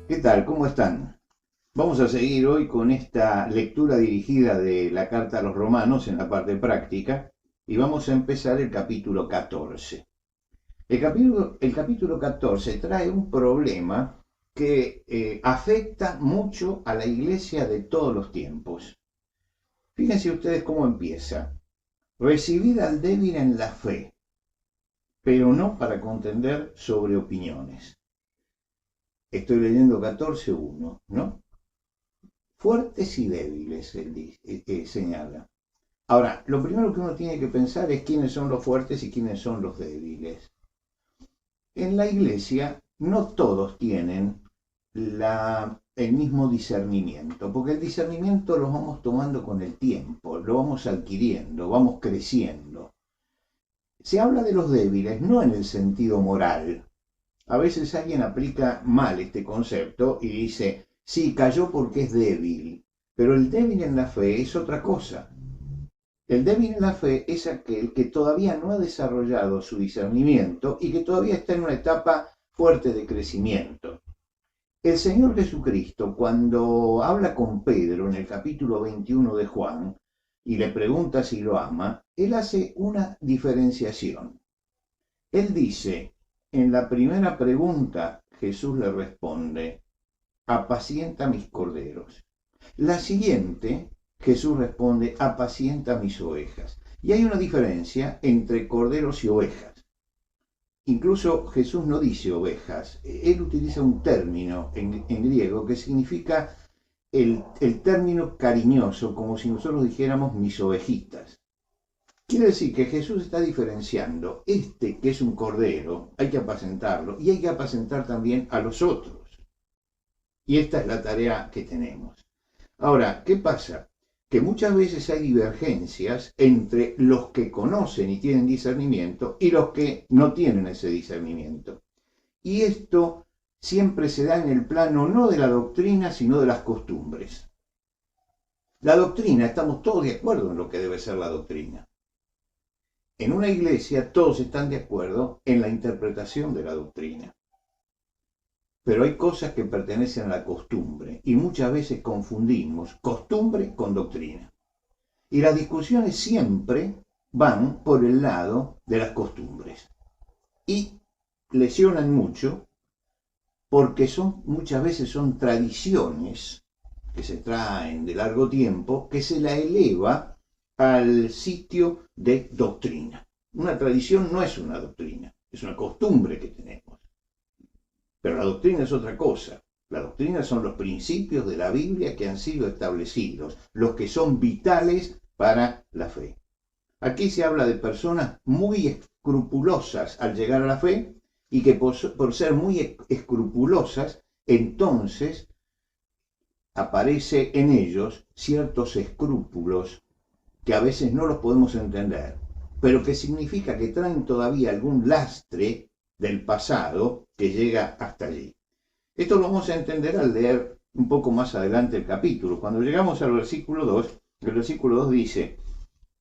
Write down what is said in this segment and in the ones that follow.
¿Qué tal? ¿Cómo están? Vamos a seguir hoy con esta lectura dirigida de la carta a los romanos en la parte práctica y vamos a empezar el capítulo 14. El capítulo 14 trae un problema que afecta mucho a la iglesia de todos los tiempos. Fíjense ustedes cómo empieza. Recibid al débil en la fe, pero no para contender sobre opiniones. Estoy leyendo 14:1, ¿no? Fuertes y débiles, él señala. Ahora, lo primero que uno tiene que pensar es quiénes son los fuertes y quiénes son los débiles. En la iglesia no todos tienen el mismo discernimiento, porque el discernimiento lo vamos tomando con el tiempo, lo vamos adquiriendo, vamos creciendo. Se habla de los débiles no en el sentido moral. A veces alguien aplica mal este concepto y dice, sí, cayó porque es débil, pero el débil en la fe es otra cosa. El débil en la fe es aquel que todavía no ha desarrollado su discernimiento y que todavía está en una etapa fuerte de crecimiento. El Señor Jesucristo, cuando habla con Pedro en el capítulo 21 de Juan y le pregunta si lo ama, él hace una diferenciación. Él dice, en la primera pregunta, Jesús le responde, apacienta mis corderos. La siguiente, Jesús responde, apacienta mis ovejas. Y hay una diferencia entre corderos y ovejas. Incluso Jesús no dice ovejas, él utiliza un término en griego que significa el término cariñoso, como si nosotros dijéramos mis ovejitas. Quiere decir que Jesús está diferenciando que es un cordero, hay que apacentarlo, y hay que apacentar también a los otros. Y esta es la tarea que tenemos. Ahora, ¿qué pasa? Que muchas veces hay divergencias entre los que conocen y tienen discernimiento y los que no tienen ese discernimiento. Y esto siempre se da en el plano no de la doctrina, sino de las costumbres. La doctrina, estamos todos de acuerdo en lo que debe ser la doctrina. En una iglesia todos están de acuerdo en la interpretación de la doctrina. Pero hay cosas que pertenecen a la costumbre y muchas veces confundimos costumbre con doctrina. Y las discusiones siempre van por el lado de las costumbres. Y lesionan mucho porque muchas veces son tradiciones que se traen de largo tiempo que se la eleva al sitio de doctrina. Una tradición no es una doctrina, es una costumbre que tenemos. Pero la doctrina es otra cosa. La doctrina son los principios de la Biblia que han sido establecidos, los que son vitales para la fe. Aquí se habla de personas muy escrupulosas al llegar a la fe y que por ser muy escrupulosas, entonces aparece en ellos ciertos escrúpulos que a veces no los podemos entender, pero que significa que traen todavía algún lastre del pasado que llega hasta allí. Esto lo vamos a entender al leer un poco más adelante el capítulo. Cuando llegamos al versículo 2, el versículo 2 dice,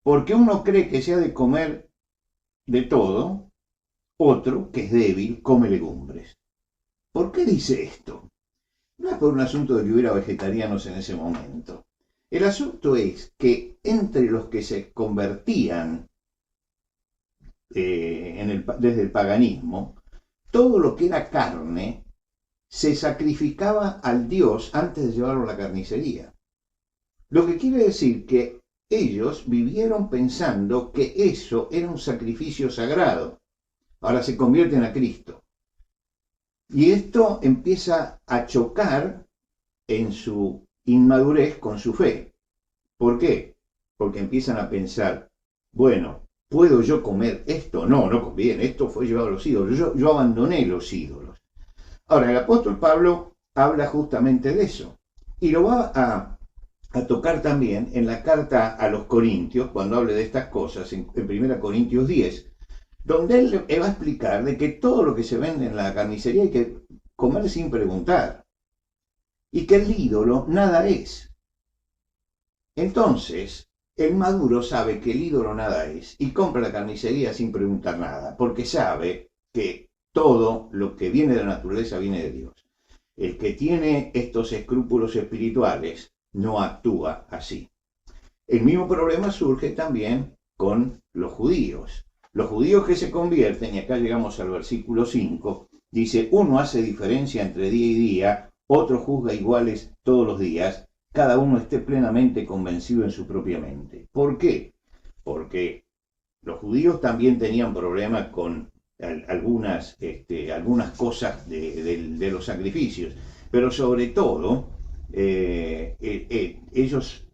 porque uno cree que se ha de comer de todo, otro, que es débil, come legumbres. ¿Por qué dice esto? No es por un asunto de que hubiera vegetarianos en ese momento. El asunto es que entre los que se convertían desde el paganismo, todo lo que era carne se sacrificaba al dios antes de llevarlo a la carnicería. Lo que quiere decir que ellos vivieron pensando que eso era un sacrificio sagrado. Ahora se convierten a Cristo. Y esto empieza a chocar en su inmadurez con su fe. ¿Por qué? Porque empiezan a pensar, bueno, ¿puedo yo comer esto? No, no conviene, esto fue llevado a los ídolos, yo abandoné los ídolos. Ahora, el apóstol Pablo habla justamente de eso, y lo va a tocar también en la carta a los Corintios, cuando hable de estas cosas, en 1 Corintios 10, donde él va a explicar de que todo lo que se vende en la carnicería hay que comer sin preguntar, y que el ídolo nada es. Entonces, El maduro sabe que el ídolo nada es y compra la carnicería sin preguntar nada, porque sabe que todo lo que viene de la naturaleza viene de Dios. El que tiene estos escrúpulos espirituales no actúa así. El mismo problema surge también con los judíos. Los judíos que se convierten, y acá llegamos al versículo 5, dice, uno hace diferencia entre día y día, otro juzga iguales todos los días, cada uno esté plenamente convencido en su propia mente. ¿Por qué? Porque los judíos también tenían problemas con algunas cosas de los sacrificios, pero sobre todo ellos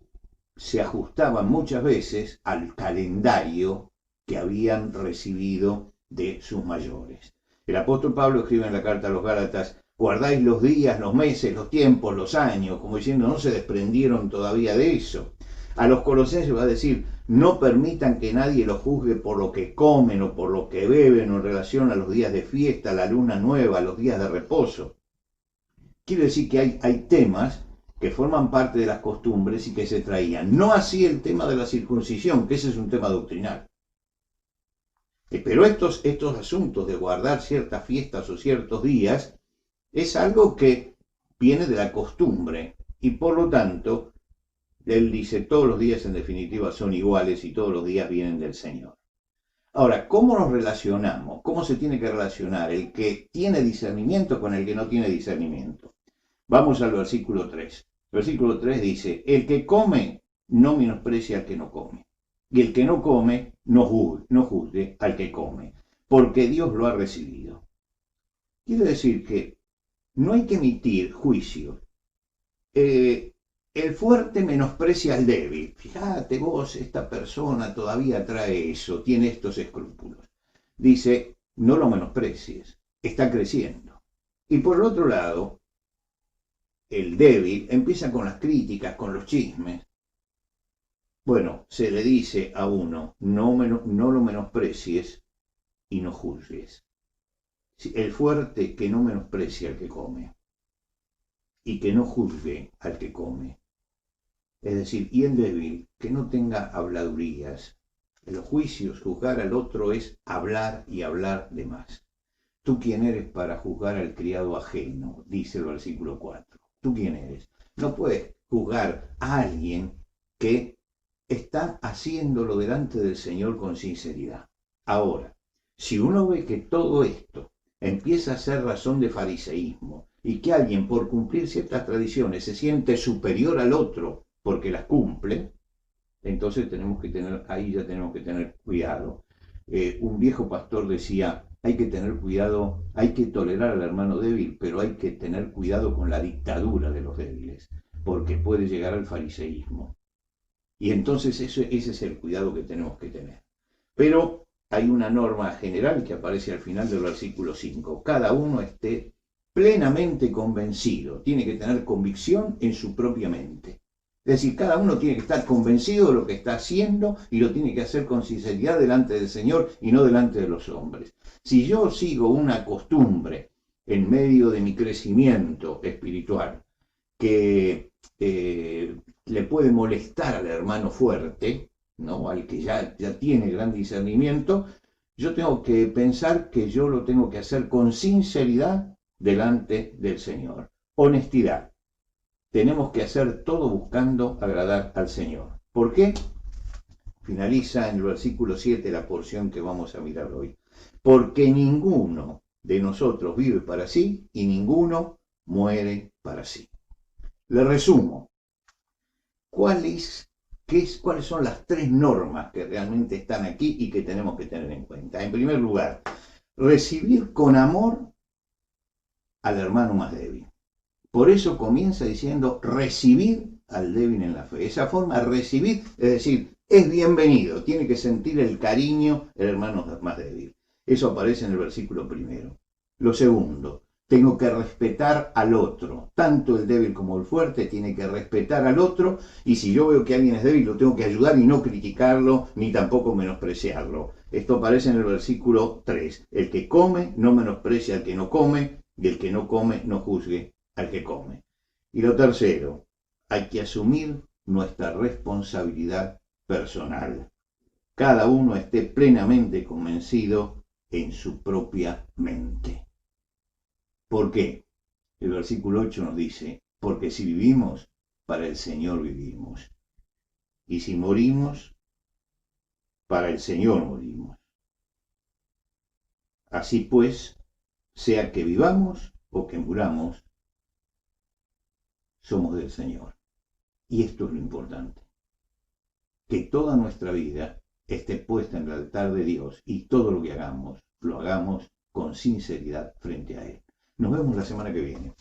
se ajustaban muchas veces al calendario que habían recibido de sus mayores. El apóstol Pablo escribe en la carta a los Gálatas, guardáis los días, los meses, los tiempos, los años, como diciendo, no se desprendieron todavía de eso. A los colosenses va a decir, no permitan que nadie los juzgue por lo que comen o por lo que beben o en relación a los días de fiesta, la luna nueva, los días de reposo. Quiere decir que hay temas que forman parte de las costumbres y que se traían. No así el tema de la circuncisión, que ese es un tema doctrinal. Pero estos asuntos de guardar ciertas fiestas o ciertos días es algo que viene de la costumbre y por lo tanto, él dice, todos los días en definitiva son iguales y todos los días vienen del Señor. Ahora, ¿cómo nos relacionamos? ¿Cómo se tiene que relacionar el que tiene discernimiento con el que no tiene discernimiento? Vamos al versículo 3. El versículo 3 dice, el que come no menosprecia al que no come. Y el que no come no juzgue al que come, porque Dios lo ha recibido. Quiere decir que no hay que emitir juicio. El fuerte menosprecia al débil. Fíjate vos, esta persona todavía trae eso, tiene estos escrúpulos. Dice, no lo menosprecies, está creciendo. Y por el otro lado, el débil empieza con las críticas, con los chismes. Bueno, se le dice a uno, no lo menosprecies y no juzgues. El fuerte que no menosprecia al que come y que no juzgue al que come. Es decir, y el débil que no tenga habladurías. En los juicios, juzgar al otro es hablar y hablar de más. ¿Tú quién eres para juzgar al criado ajeno? Dice el versículo 4. ¿Tú quién eres? No puedes juzgar a alguien que está haciéndolo delante del Señor con sinceridad. Ahora, si uno ve que todo esto empieza a ser razón de fariseísmo y que alguien por cumplir ciertas tradiciones se siente superior al otro porque las cumple, entonces ahí ya tenemos que tener cuidado. Un viejo pastor decía, hay que tener cuidado, hay que tolerar al hermano débil, pero hay que tener cuidado con la dictadura de los débiles, porque puede llegar al fariseísmo. Y entonces ese es el cuidado que tenemos que tener. Pero hay una norma general que aparece al final del versículo 5. Cada uno esté plenamente convencido, tiene que tener convicción en su propia mente. Es decir, cada uno tiene que estar convencido de lo que está haciendo y lo tiene que hacer con sinceridad delante del Señor y no delante de los hombres. Si yo sigo una costumbre en medio de mi crecimiento espiritual que le puede molestar al hermano fuerte, ¿no? Al que ya tiene gran discernimiento, yo tengo que pensar que yo lo tengo que hacer con sinceridad delante del Señor. Honestidad. Tenemos que hacer todo buscando agradar al Señor. ¿Por qué? Finaliza en el versículo 7 la porción que vamos a mirar hoy. Porque ninguno de nosotros vive para sí y ninguno muere para sí. Le resumo. ¿Cuáles son las tres normas que realmente están aquí y que tenemos que tener en cuenta? En primer lugar, recibir con amor al hermano más débil. Por eso comienza diciendo recibir al débil en la fe. Esa forma de recibir, es decir, es bienvenido, tiene que sentir el cariño el hermano más débil. Eso aparece en el versículo primero. Lo segundo, tengo que respetar al otro. Tanto el débil como el fuerte tiene que respetar al otro, y si yo veo que alguien es débil, lo tengo que ayudar y no criticarlo, ni tampoco menospreciarlo. Esto aparece en el versículo 3. El que come no menosprecia al que no come, y el que no come no juzgue al que come. Y lo tercero, hay que asumir nuestra responsabilidad personal. Cada uno esté plenamente convencido en su propia mente. ¿Por qué? El versículo 8 nos dice, porque si vivimos, para el Señor vivimos. Y si morimos, para el Señor morimos. Así pues, sea que vivamos o que muramos, somos del Señor. Y esto es lo importante. Que toda nuestra vida esté puesta en el altar de Dios y todo lo que hagamos, lo hagamos con sinceridad frente a Él. Nos vemos la semana que viene.